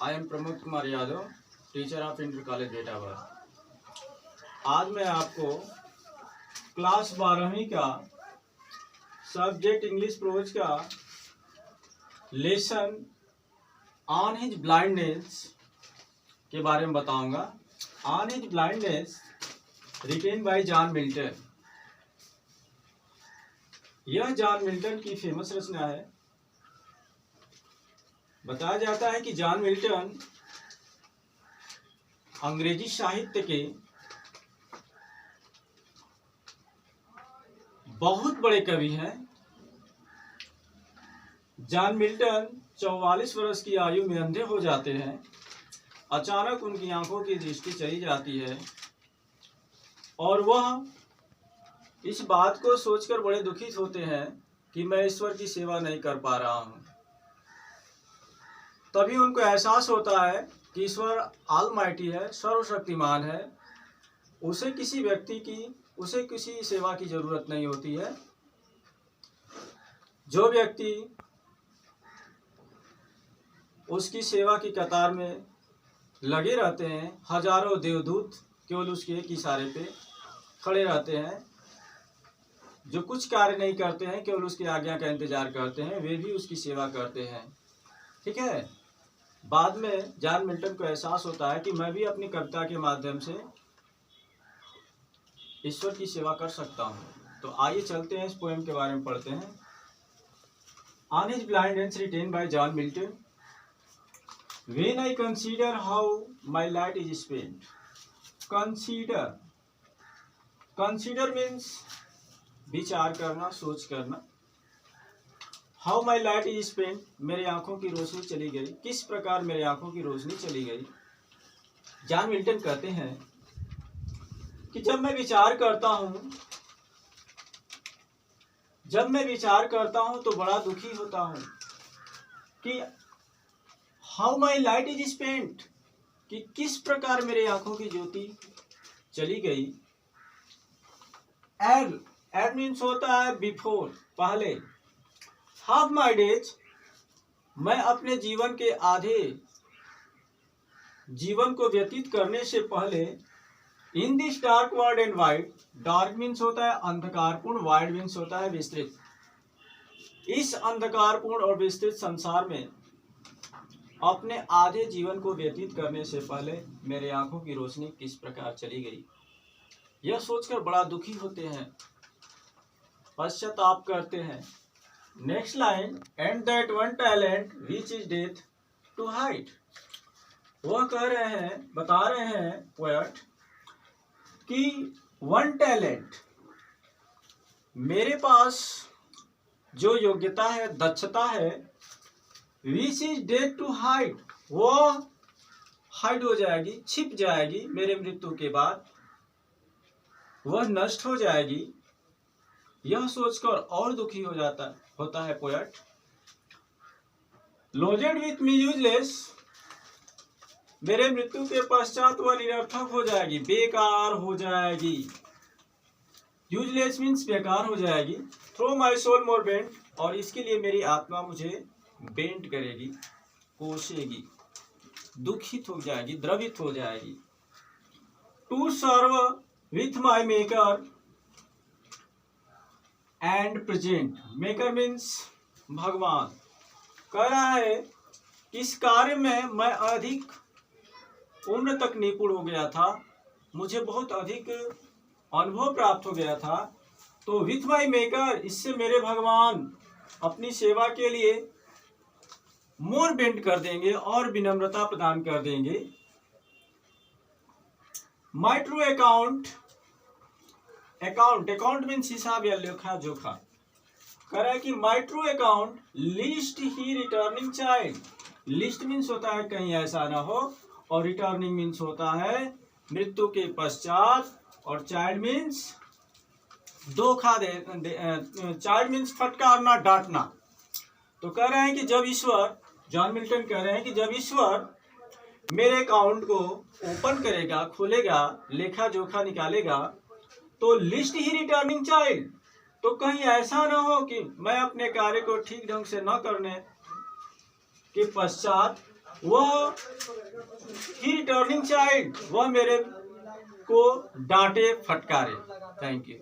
I am Pramod Kumar Yadav, teacher of inter college बेटावर। आज मैं आपको क्लास 12वीं का सब्जेक्ट इंग्लिश प्रोज का लेसन ऑन हिज ब्लाइंडनेस के बारे में बताऊंगा। On his blindness written by John Milton. यह जॉन मिल्टन की फेमस रचना है। बताया जाता है कि जॉन मिल्टन अंग्रेजी साहित्य के बहुत बड़े कवि हैं। जॉन मिल्टन 44 वर्ष की आयु में अंधे हो जाते हैं। अचानक उनकी आंखों की दृष्टि चली जाती है और वह इस बात को सोचकर बड़े दुखित होते हैं कि मैं ईश्वर की सेवा नहीं कर पा रहा हूं। तभी उनको एहसास होता है कि ईश्वर ऑलमाइटी है, सर्वशक्तिमान है। उसे किसी सेवा की जरूरत नहीं होती है। जो व्यक्ति उसकी सेवा की कतार में लगे रहते हैं, हजारों देवदूत केवल उसके एक इशारे पे खड़े रहते हैं। जो कुछ कार्य नहीं करते हैं, केवल उसकी आज्ञा का इंतजार करते हैं, वे भी उसकी सेवा करते हैं। ठीक है। बाद में जॉन मिल्टन को एहसास होता है कि मैं भी अपनी कविता के माध्यम से ईश्वर की सेवा कर सकता हूँ। तो आइए चलते हैं, इस पोएम के बारे में पढ़ते हैं। On his blindness written by John Milton. When I consider how my light is spent. Consider means विचार करना, सोच करना। How my light is spent, मेरे आंखों की रोशनी चली गई। किस प्रकार मेरे आंखों की रोशनी चली गई। जॉन मिल्टन कहते हैं कि जब मैं विचार करता हूं तो बड़ा दुखी होता हूं कि how my light is spent, कि किस प्रकार मेरे आंखों की ज्योति चली गई। एड मीन्स होता है बिफोर, पहले। हाफ माई डेज, मैं अपने जीवन के आधे जीवन को व्यतीत करने से पहले। In this dark world and wide, dark means होता है अंधकारपूर्ण, वाइड मीन्स होता है विस्तृत। इस अंधकारपूर्ण और विस्तृत संसार में अपने आधे जीवन को व्यतीत करने से पहले मेरे आंखों की रोशनी किस प्रकार चली गई। यह सोचकर बड़ा दुखी होते हैं, पश्चाताप करते हैं। Next line, and that one talent which is death to hide. वह बता रहे हैं पोएट कि वन टैलेंट, मेरे पास जो योग्यता है, दक्षता है, which is dead to hide, वो हाइड हो जाएगी, छिप जाएगी मेरे मृत्यु के बाद, वह नष्ट हो जाएगी। यह सोचकर और दुखी होता है poet. Loaded with me useless, मेरे मृत्यु के पश्चात वह निरर्थक हो जाएगी, बेकार हो जाएगी। यूजलेस मीन्स बेकार हो जाएगी। Through my soul more bent, और इसके लिए मेरी आत्मा मुझे बेंट करेगी, कोसेगी, दुखित हो जाएगी, द्रवित हो जाएगी। To serve with my maker and present, maker means भगवान। कह रहा है इस कार्य में मैं अधिक उम्र तक निपुण हो गया था, मुझे बहुत अधिक अनुभव प्राप्त हो गया था। तो विथ माई मेकर, इससे मेरे भगवान अपनी सेवा के लिए मोर बेंट कर देंगे और विनम्रता प्रदान कर देंगे। माई ट्रू अकाउंट मीन्स हिसाब या लेखा जोखा। कह रहा है कि my true account list he returning child. List means होता है कहीं ऐसा ना हो, और रिटर्निंग मीन्स होता है मृत्यु के पश्चात, और चाइल्ड मीन्स धोखा चाइल्ड मीन्स फटकारना, डांटना। तो कह रहे हैं कि जब ईश्वर, जॉन मिल्टन कह रहे हैं कि जब ईश्वर मेरे अकाउंट को ओपन करेगा, खोलेगा, लेखा जोखा निकालेगा, तो लिस्ट ही रिटर्निंग चाइल्ड, तो कहीं ऐसा ना हो कि मैं अपने कार्य को ठीक ढंग से न करने के पश्चात वह ही रिटर्निंग चाइल्ड, वह मेरे को डांटे फटकारे। Thank you.